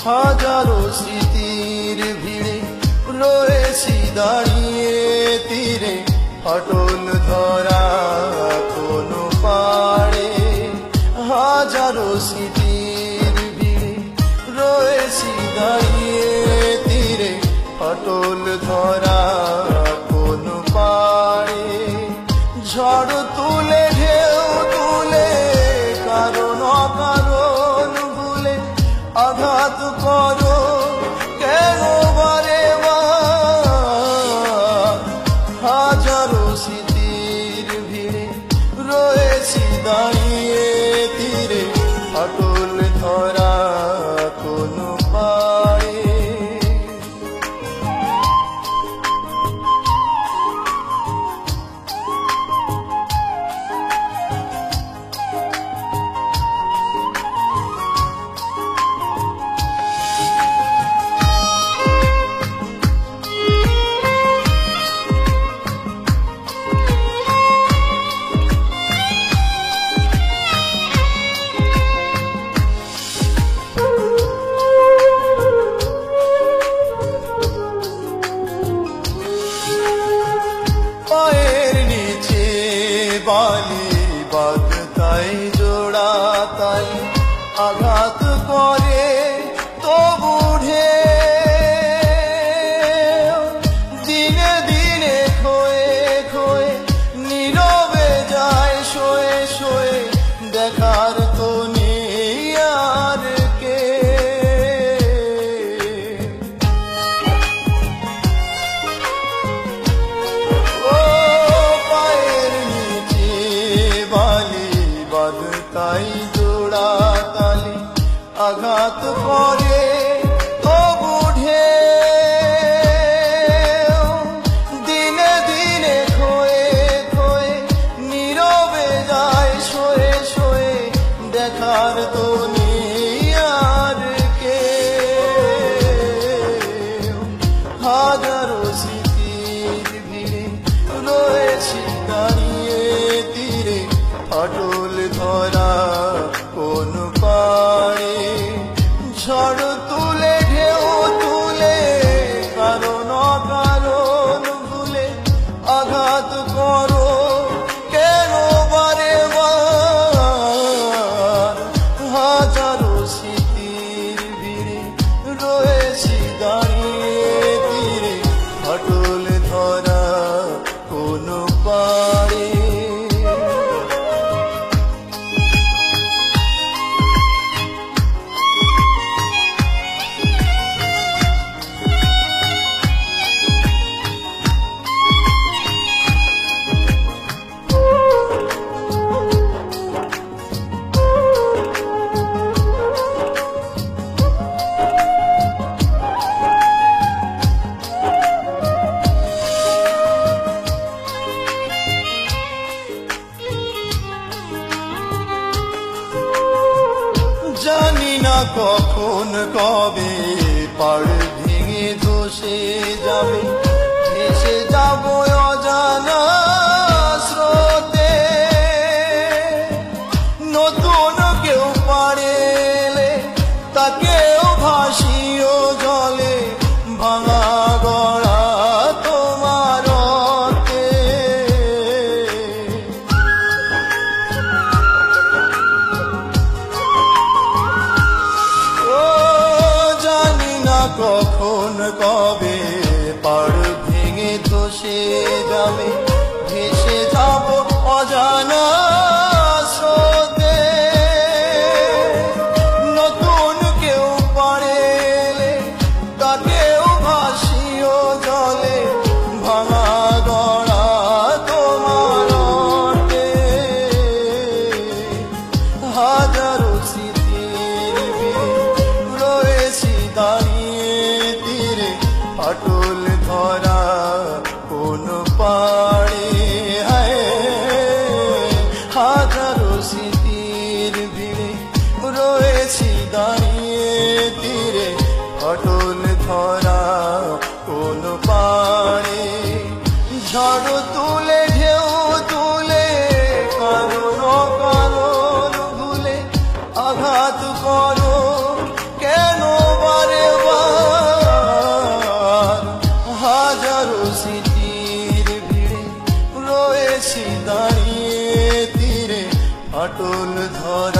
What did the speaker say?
হাজারো স্মৃতির ভিড়ে রয়েছি দাঁড়িয়ে তীরে, ফাটল ধরা কোনো পাড়ে। হাজারো স্মৃতির ভিড়ে রয়েছি দাঁড়িয়ে তীরে, ফাটল ধরা কোনো পাড়ে। ঝড় তুলে ঢেউ তুলে কারণ অকারণ ভুলে আঘাত করো কেন বারে বার। হাজারো স্মৃতির ভিড়ে রয়েছি দাঁড়িয়ে তীরে, ফাটল ধরা কোনো পাড়ে। পায়ের নিচে বালি বাদ তাই জোড়া তাই আঘাত করে তবু ঢে। দিনে দিনে খোয়ে খোয়ে নীরবে যায় শোয়ে শোয়ে, দেখার তো নেই আর কে। তাই জোড়া তালি আঘাত করে তবু ঢে। দিনে দিনে খোয়ে খোয়ে নীরবে যায় শোয়ে শোয়ে, দেখার তো নেই আর কে। হাজারো স্মৃতির ভিড়ে রয়েছি দাঁড়িয়ে তীরে, ফাটল ধরা কোন পাড়ে। ঝড় তুলে ঢেউ তুলে কারণ অকারণ ভুলে আঘাত করো কেন বারে বার। হাজারো স্মৃতির ভিড়ে রয়েছি দাঁড়িয়ে তীরে, ফাটল ধরা কোন পাড়ে। জানি না কখন কবে পাড় ভেঙে ধসে যাবে, ভেসে যাব অজানা স্রোতে। নতুন কেউ পাড়ে এলে তাকেও ভাসিও জলে, ভাঙা গড়া তোমার রতে। কখন কবে পাড় ভেঙে ধসে যাবে, ভেসে যাব অজানা স্রোতে। নতুন কেউ পাড়ে এলে তাকেও ভাসিও জলে, ভাঙা গড়া তোমার রতে। হাজারো স্মৃতি ফাটল ধরে